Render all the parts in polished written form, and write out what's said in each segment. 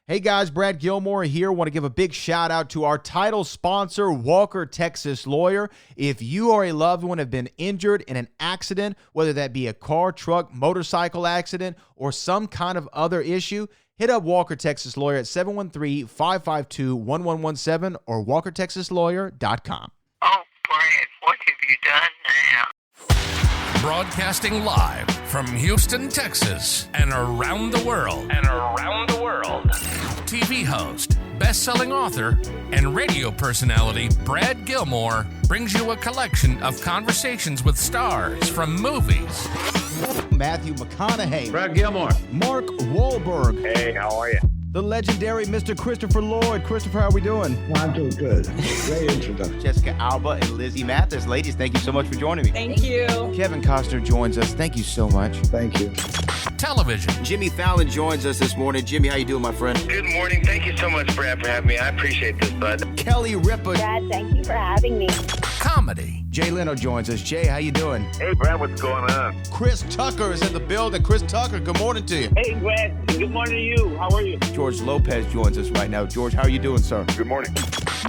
Hey guys, Brad Gilmore here. Want to give a big shout out to our title sponsor, Walker Texas Lawyer. If you or a loved one have been injured in an accident, whether that be a car, truck, motorcycle accident, or some kind of other issue, hit up Walker Texas Lawyer at 713-552-1117 or walkertexaslawyer.com. Oh, Brad, what have you done now? Broadcasting live from Houston, Texas, and around the world. TV host, best-selling author, and radio personality Brad Gilmore brings you a collection of conversations with stars from movies. Matthew McConaughey. Brad Gilmore. Mark Wahlberg. Hey, how are you? The legendary Mr. Christopher Lloyd. Christopher, how are we doing? I'm doing good. Great introduction. Jessica Alba and Lizzie Mathis. Ladies, thank you so much for joining me. Thank you. Kevin Costner joins us. Thank you so much. Thank you. Television. Jimmy Fallon joins us this morning. Jimmy, how you doing, my friend? Good morning. Thank you so much, Brad, for having me. I appreciate this, bud. Kelly Ripa. Brad, thank you for having me. Comedy. Jay Leno joins us. Jay, how you doing? Hey, Brad, what's going on? Chris Tucker is in the building. Chris Tucker, good morning to you. Hey, Brad. Good morning to you. How are you? George Lopez joins us right now. George, how are you doing, sir? Good morning.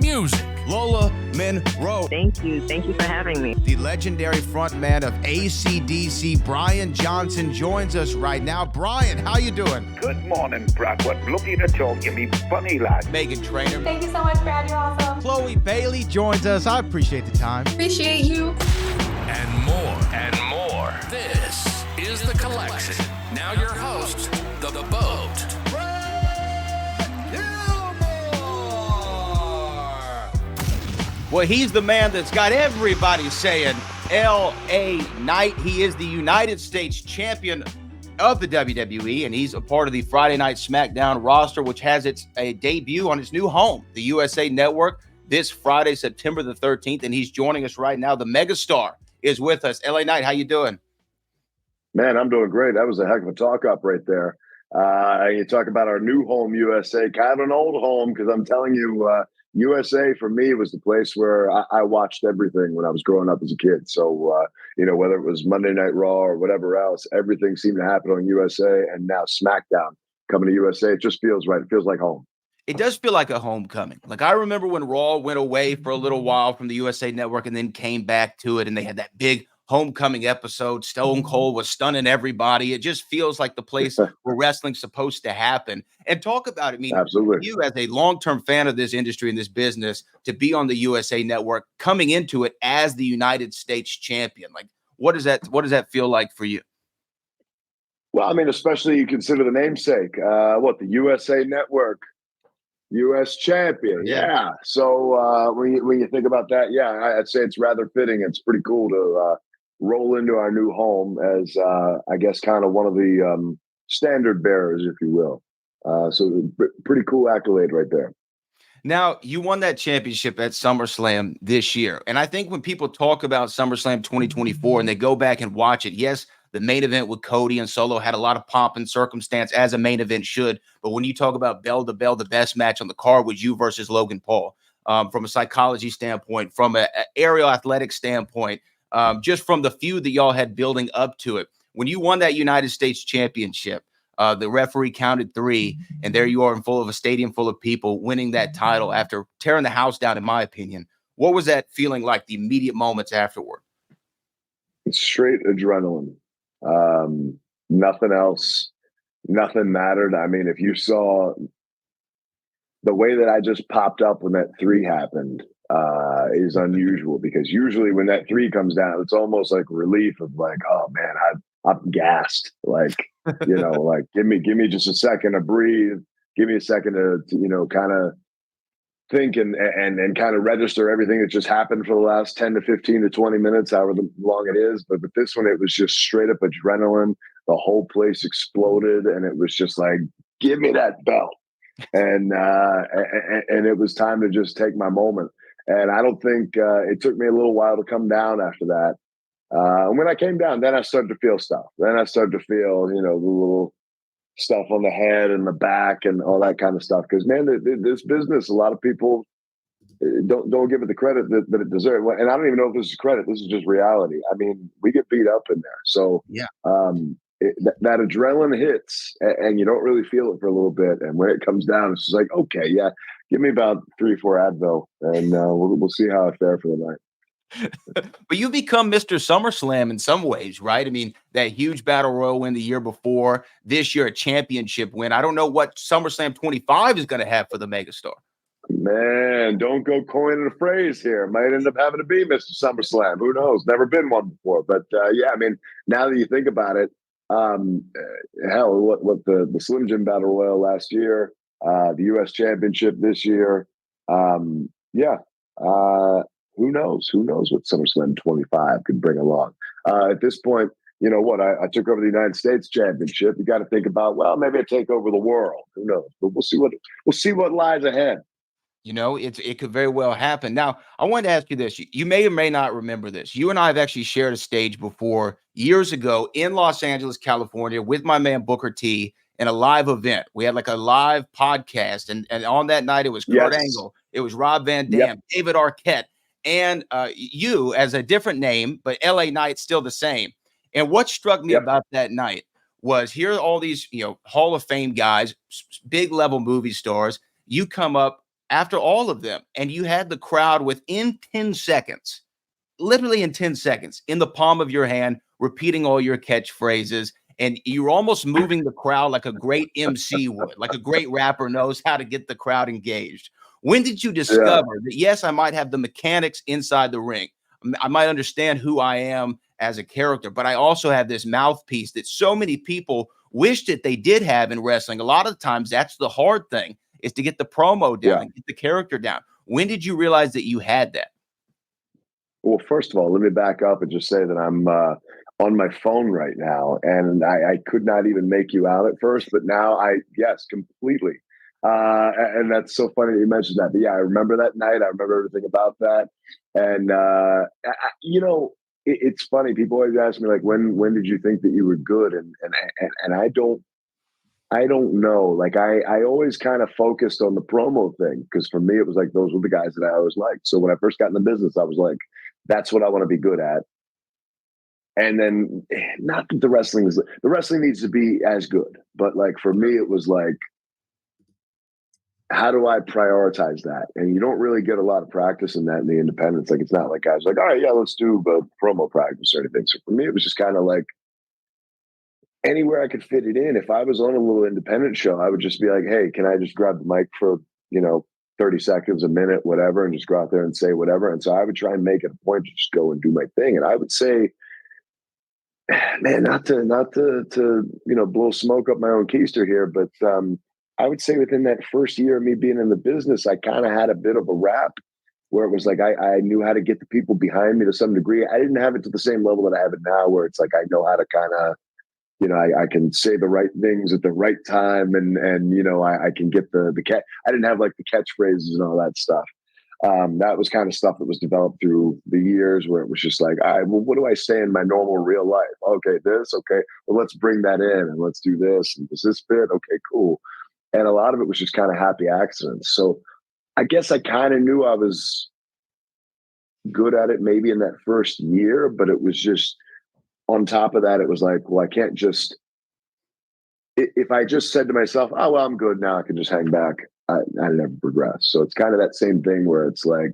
Music. Lola Monroe. Thank you. Thank you for having me. The legendary frontman of AC/DC, Brian Johnson, joins us right now. Brian, how you doing? Good morning, Brad. What looking at you, give me funny, lad. Megan Trainor. Thank you so much, Brad. You're awesome. Chloe Bailey joins us. I appreciate the time. Appreciate you. And more. This is The Collection. Now your host, The Boat. Well, he's the man that's got everybody saying L.A. Knight. He is the United States Champion of the WWE, and he's a part of the Friday Night Smackdown roster, which has its debut on its new home, the USA Network, this Friday, September the 13th, and he's joining us right now. The megastar is with us. L.A. Knight, how you doing? Man, I'm doing great. That was a heck of a talk-up right there. You talk about our new home, USA, kind of an old home, because I'm telling you, USA for me was the place where I watched everything when I was growing up as a kid. So, whether it was Monday Night Raw or whatever else, everything seemed to happen on USA. And now SmackDown coming to USA, it just feels right. It feels like home. It does feel like a homecoming. Like, I remember when Raw went away for a little while from the USA Network and then came back to it, and they had that big homecoming episode. Stone Cold was stunning everybody. It just feels like the place where wrestling's supposed to happen. And talk about it. I mean, absolutely. You as a long-term fan of this industry and this business, to be on the USA Network, coming into it as the United States champion, like, what does that feel like for you? Well, I mean, especially you consider the namesake, the USA Network, U.S. champion. Yeah. So when you think about that, I'd say it's rather fitting. It's pretty cool to roll into our new home as, I guess, kind of one of the standard bearers, if you will. So pretty cool accolade right there. Now, you won that championship at SummerSlam this year. And I think when people talk about SummerSlam 2024 and they go back and watch it, yes, the main event with Cody and Solo had a lot of pomp and circumstance, as a main event should. But when you talk about bell to bell, the best match on the card was you versus Logan Paul. From a psychology standpoint, from an aerial athletic standpoint, just from the feud that y'all had building up to it. When you won that United States Championship, the referee counted 3, and there you are in full of a stadium full of people winning that title after tearing the house down, in my opinion. What was that feeling like, the immediate moments afterward? It's straight adrenaline. Nothing else, nothing mattered. I mean, if you saw the way that I just popped up when that 3 happened, is unusual, because usually when that 3 comes down, it's almost like relief of like, oh man, I'm gassed. Like, like give me just a second to breathe. Give me a second to kind of think and kind of register everything that just happened for the last 10 to 15 to 20 minutes, however long it is. But with this one, it was just straight up adrenaline. The whole place exploded, and it was just like, give me that belt. And it was time to just take my moment. And I don't think it took me a little while to come down after that. And when I came down, then I started to feel stuff. Then I started to feel, the little stuff on the head and the back and all that kind of stuff. Because, man, this business, a lot of people don't give it the credit that it deserves. And I don't even know if this is credit. This is just reality. I mean, we get beat up in there. So, that adrenaline hits, and you don't really feel it for a little bit. And when it comes down, it's just like, okay, yeah, give me about 3 or 4 Advil, and we'll see how I fare for the night. But you become Mr. SummerSlam in some ways, right? I mean, that huge Battle Royal win the year before, this year a championship win. I don't know what SummerSlam 25 is going to have for the megastar. Man, don't go coining a phrase here. Might end up having to be Mr. SummerSlam. Who knows? Never been one before. But yeah, I mean, now that you think about it, hell, what the Slim Jim Battle Royal last year, the U.S. Championship this year. Yeah. Who knows? Who knows what SummerSlam 25 could bring along? At this point, you know what? I took over the United States Championship. You got to think about, well, maybe I take over the world. Who knows? But we'll see what lies ahead. You know, it could very well happen. Now, I wanted to ask you this. You may or may not remember this. You and I have actually shared a stage before years ago in Los Angeles, California, with my man Booker T in a live event. We had like a live podcast. And on that night, it was Kurt Angle. It was Rob Van Dam, David Arquette, and you as a different name, but LA Knight still the same. And what struck me about that night was here are all these, Hall of Fame guys, big level movie stars. You come up after all of them, and you had the crowd within 10 seconds, literally in 10 seconds, in the palm of your hand, repeating all your catchphrases. And you're almost moving the crowd like a great MC would, like a great rapper knows how to get the crowd engaged. When did you discover that, yes, I might have the mechanics inside the ring, I might understand who I am as a character, but I also have this mouthpiece that so many people wish that they did have in wrestling? A lot of times that's the hard thing, is to get the promo down and get the character down. When did you realize that you had that? Well, first of all, let me back up and just say that I'm on my phone right now, and I could not even make you out at first, but now yes, completely. And that's so funny that you mentioned that. But yeah, I remember that night. I remember everything about that. And, it's funny. People always ask me, like, when did you think that you were good? And I don't know. Like, I always kind of focused on the promo thing, because for me, it was like, those were the guys that I always liked. So when I first got in the business, I was like, that's what I want to be good at. And then, not that the wrestling needs to be as good, but like, for me, it was like, how do I prioritize that? And you don't really get a lot of practice in that in the independents. Like, it's not like guys like, all right, yeah, let's do promo practice or anything. So for me, it was just kind of like, anywhere I could fit it in. If I was on a little independent show, I would just be like, hey, can I just grab the mic for, 30 seconds, a minute, whatever, and just go out there and say whatever. And so I would try and make it a point to just go and do my thing. And I would say, man, not to blow smoke up my own keister here, but I would say within that first year of me being in the business, I kind of had a bit of a rap where it was like I knew how to get the people behind me to some degree. I didn't have it to the same level that I have it now, where it's like I know how to kind of, I can say the right things at the right time, and I can get the catch. I didn't have like the catchphrases and all that stuff. That was kind of stuff that was developed through the years, where it was just like, all right, well, what do I say in my normal real life? Okay, this, okay, well, let's bring that in and let's do this. And does this fit? Okay, cool. And a lot of it was just kind of happy accidents. So I guess I kind of knew I was good at it maybe in that first year, but it was just, on top of that, it was like, well, I can't just, if I just said to myself, oh, well, I'm good now, I can just hang back, I never progress. So it's kind of that same thing where it's like,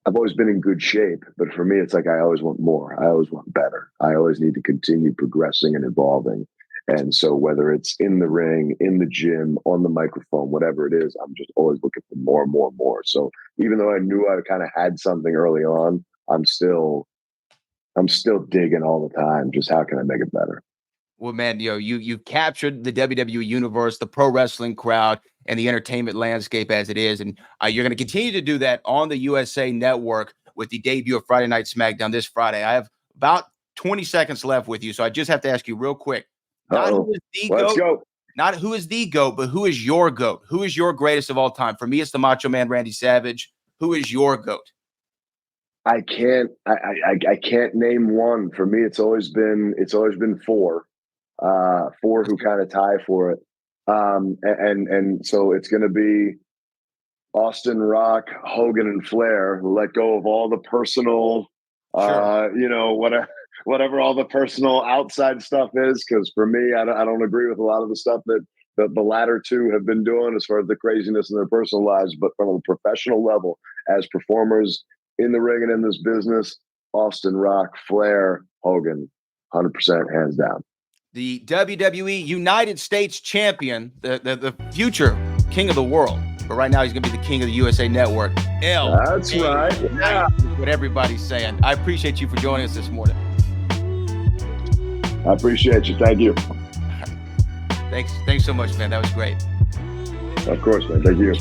I've always been in good shape, but for me, it's like, I always want more. I always want better. I always need to continue progressing and evolving. And so whether it's in the ring, in the gym, on the microphone, whatever it is, I'm just always looking for more and more and more. So even though I knew I kind of had something early on, I'm still digging all the time. Just how can I make it better? Well, man, you've captured the WWE universe, the pro wrestling crowd, and the entertainment landscape as it is. And you're going to continue to do that on the USA Network with the debut of Friday Night Smackdown this Friday. I have about 20 seconds left with you, so I just have to ask you real quick. Not who is the GOAT, not who is the GOAT, but who is your GOAT? Who is your greatest of all time? For me, it's the Macho Man Randy Savage. Who is your GOAT? I can't name one. For me, it's always been four who kind of tie for it. And so it's going to be Austin, Rock, Hogan, and Flair, who let go of all the personal, whatever all the personal outside stuff is. Because for me, I don't agree with a lot of the stuff that the latter two have been doing as far as the craziness in their personal lives. But from a professional level, as performers in the ring and in this business, Austin, Rock, Flair, Hogan, 100% hands down. The WWE United States Champion, the future king of the world. But right now, he's going to be the king of the USA Network. That's right. Yeah. What everybody's saying. I appreciate you for joining us this morning. I appreciate you. Thank you. Thanks so much, man. That was great. Of course, man. Thank you.